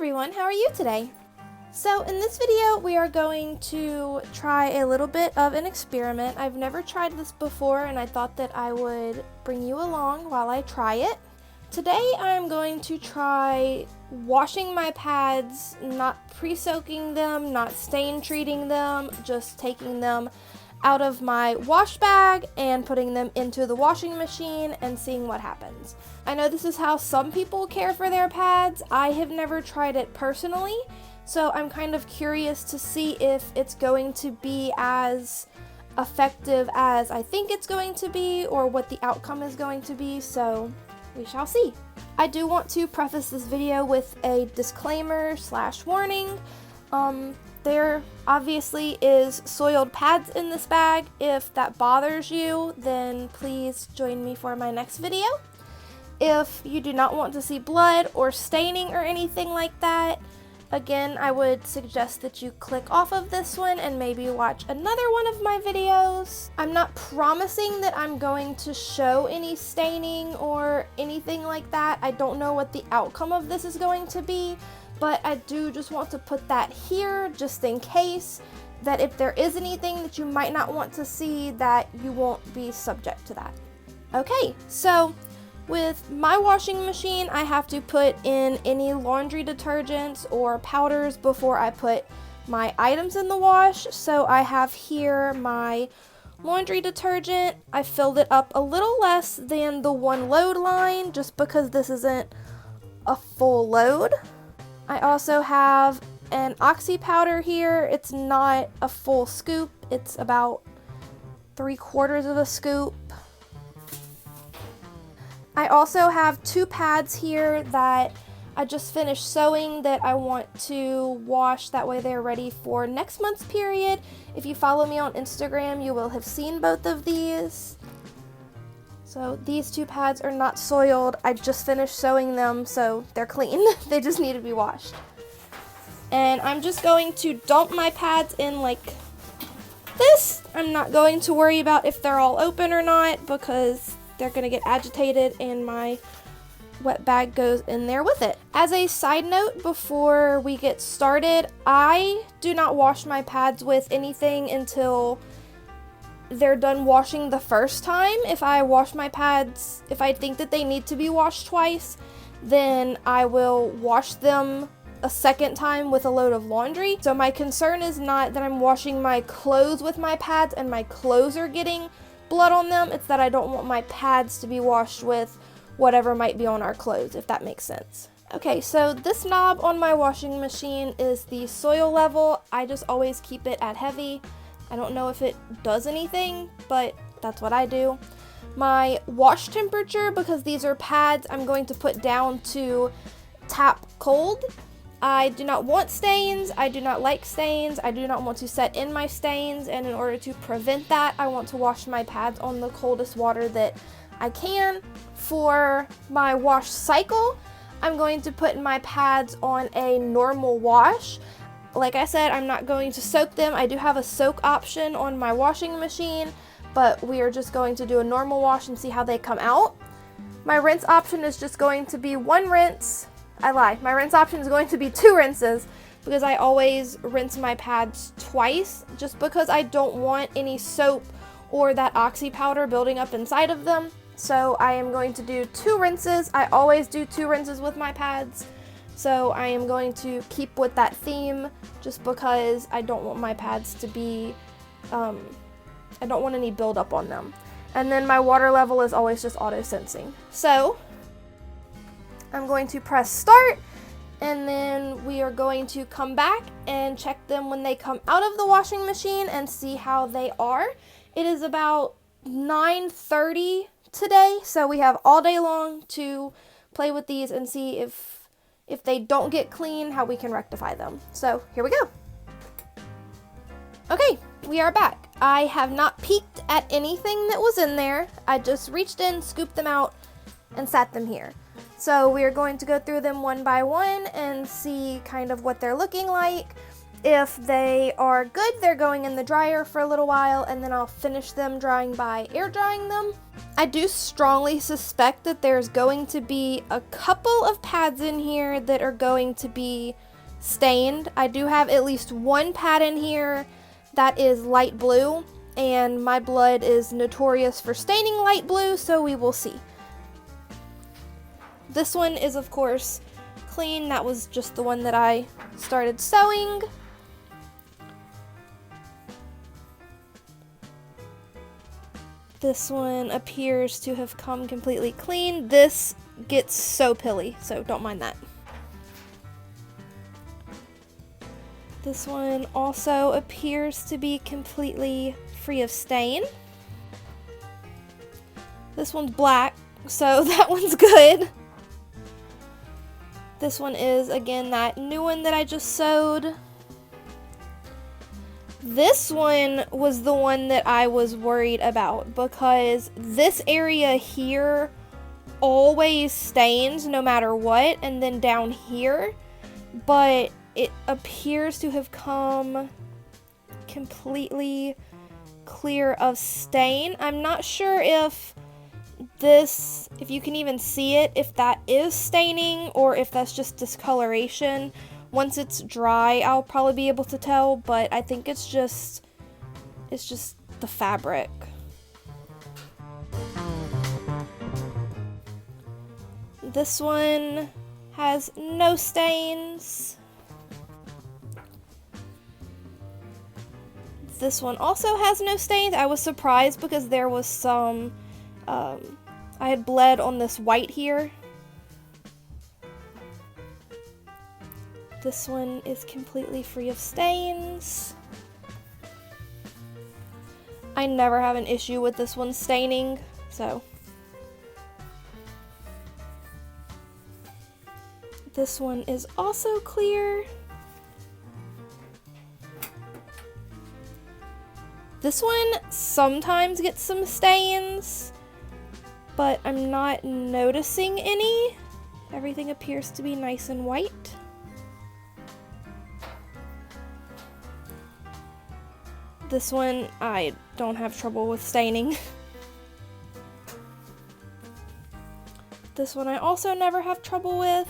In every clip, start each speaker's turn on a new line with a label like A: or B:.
A: everyone, how are you today? So in this video we are going to try a little bit of an experiment. I've never tried this before and I thought that I would bring you along while I try it. Today I'm going to try washing my pads, not pre-soaking them, not stain treating them, just taking them out of my wash bag and putting them into the washing machine and seeing what happens. I know this is how some people care for their pads. I have never tried it personally, so I'm kind of curious to see if it's going to be as effective as I think it's going to be or what the outcome is going to be, so we shall see. I do want to preface this video with a disclaimer / warning. There obviously is soiled pads in this bag. If that bothers you, then please join me for my next video. If you do not want to see blood or staining or anything like that, again, I would suggest that you click off of this one and maybe watch another one of my videos. I'm not promising that I'm going to show any staining or anything like that. I don't know what the outcome of this is going to be, but I do just want to put that here just in case that if there is anything that you might not want to see, that you won't be subject to that. Okay, so with my washing machine, I have to put in any laundry detergents or powders before I put my items in the wash. So I have here my laundry detergent. I filled it up a little less than the one load line just because this isn't a full load. I also have an oxy powder here. It's not a full scoop. It's about 3/4 of a scoop. I also have 2 pads here that I just finished sewing that I want to wash. That way they're ready for next month's period. If you follow me on Instagram, you will have seen both of these. So these 2 pads are not soiled. I just finished sewing them, so they're clean. They just need to be washed. And I'm just going to dump my pads in like this. I'm not going to worry about if they're all open or not because they're going to get agitated and my wet bag goes in there with it. As a side note, before we get started, I do not wash my pads with anything until they're done washing the first time. If I wash my pads, if I think that they need to be washed twice, then I will wash them a second time with a load of laundry. So my concern is not that I'm washing my clothes with my pads and my clothes are getting blood on them. It's that I don't want my pads to be washed with whatever might be on our clothes, if that makes sense. Okay, so this knob on my washing machine is the soil level. I just always keep it at heavy. I don't know if it does anything, but that's what I do. My wash temperature, because these are pads, I'm going to put down to tap cold. I do not want stains. I do not like stains. I do not want to set in my stains, and in order to prevent that, I want to wash my pads on the coldest water that I can. For my wash cycle, I'm going to put my pads on a normal wash. Like I said, I'm not going to soak them. I do have a soak option on my washing machine, but we are just going to do a normal wash and see how they come out. My rinse option is just going to be 1 rinse. I lied. My rinse option is going to be 2 rinses because I always rinse my pads twice just because I don't want any soap or that oxy powder building up inside of them. So I am going to do 2 rinses. I always do 2 rinses with my pads. So I am going to keep with that theme just because I don't want my pads to be, I don't want any buildup on them. And then my water level is always just auto sensing. So I'm going to press start and then we are going to come back and check them when they come out of the washing machine and see how they are. It is about 9:30 today, so we have all day long to play with these and see if they don't get clean, how we can rectify them. So here we go. Okay, we are back. I have not peeked at anything that was in there. I just reached in, scooped them out, and sat them here. So we are going to go through them one by one and see kind of what they're looking like. if they are good, they're going in the dryer for a little while, and then I'll finish them drying by air drying them. I do strongly suspect that there's going to be a couple of pads in here that are going to be stained. I do have at least one pad in here that is light blue, and my blood is notorious for staining light blue, so we will see. This one is, of course, clean. That was just the one that I started sewing. This one appears to have come completely clean. This gets so pilly, so don't mind that. This one also appears to be completely free of stain. This one's black, so that one's good. This one is, again, that new one that I just sewed. This one was the one that I was worried about because this area here always stains no matter what, and then down here, but it appears to have come completely clear of stain. I'm not sure if you can even see it, if that is staining or if that's just discoloration. Once it's dry, I'll probably be able to tell, but I think it's just the fabric. This one has no stains. This one also has no stains. I was surprised because there was some, I had bled on this white here. This one is completely free of stains. I never have an issue with this one staining, so. This one is also clear. This one sometimes gets some stains, but I'm not noticing any. Everything appears to be nice and white. This one, I don't have trouble with staining. This one I also never have trouble with.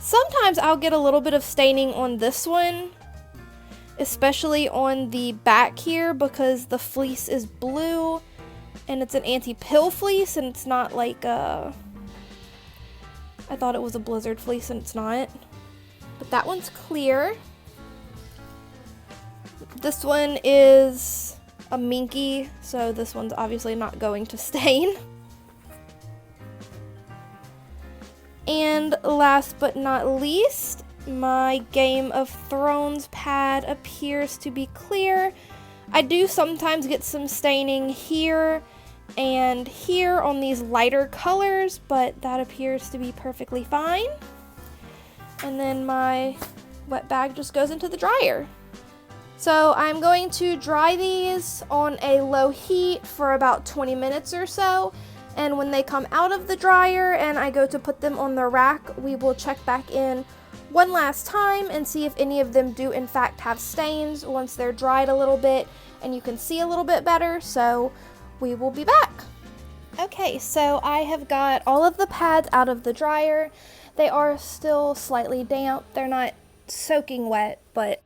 A: Sometimes I'll get a little bit of staining on this one, especially on the back here because the fleece is blue and it's an anti-pill fleece and it's not like I thought it was a blizzard fleece and it's not. But that one's clear. This one is a minky, so this one's obviously not going to stain. And last but not least, my Game of Thrones pad appears to be clear. I do sometimes get some staining here and here on these lighter colors, but that appears to be perfectly fine. And then my wet bag just goes into the dryer. So I'm going to dry these on a low heat for about 20 minutes or so. And when they come out of the dryer and I go to put them on the rack, we will check back in one last time and see if any of them do in fact have stains once they're dried a little bit and you can see a little bit better. So we will be back. Okay, so I have got all of the pads out of the dryer. They are still slightly damp. They're not soaking wet, but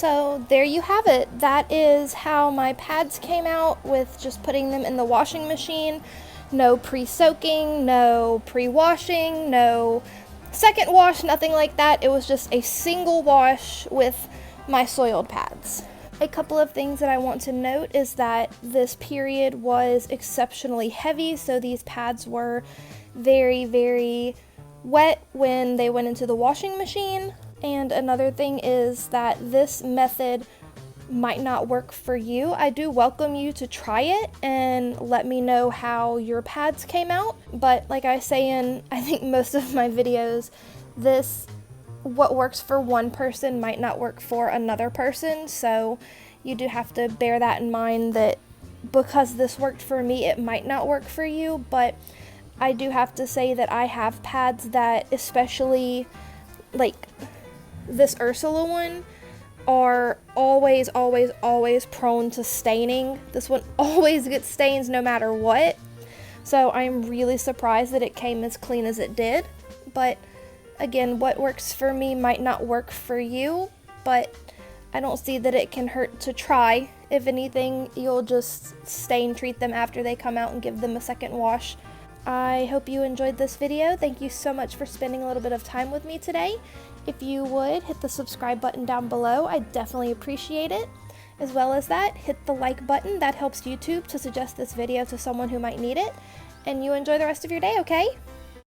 A: So there you have it. That is how my pads came out with just putting them in the washing machine. No pre-soaking, no pre-washing, no second wash, nothing like that. It was just a single wash with my soiled pads. A couple of things that I want to note is that this period was exceptionally heavy, so these pads were very, very wet when they went into the washing machine. And another thing is that this method might not work for you. I do welcome you to try it and let me know how your pads came out. But like I say in, I think most of my videos, what works for one person might not work for another person. So you do have to bear that in mind, that because this worked for me, it might not work for you. But I do have to say that I have pads that, especially like this Ursula one, are always prone to staining. This one always gets stains no matter what. So I'm really surprised that it came as clean as it did. But again, what works for me might not work for you, but I don't see that it can hurt to try. If anything, you'll just stain treat them after they come out and give them a second wash. I hope you enjoyed this video. Thank you so much for spending a little bit of time with me today. If you would, hit the subscribe button down below. I definitely appreciate it. As well as that, hit the like button. That helps YouTube to suggest this video to someone who might need it. And you enjoy the rest of your day, okay?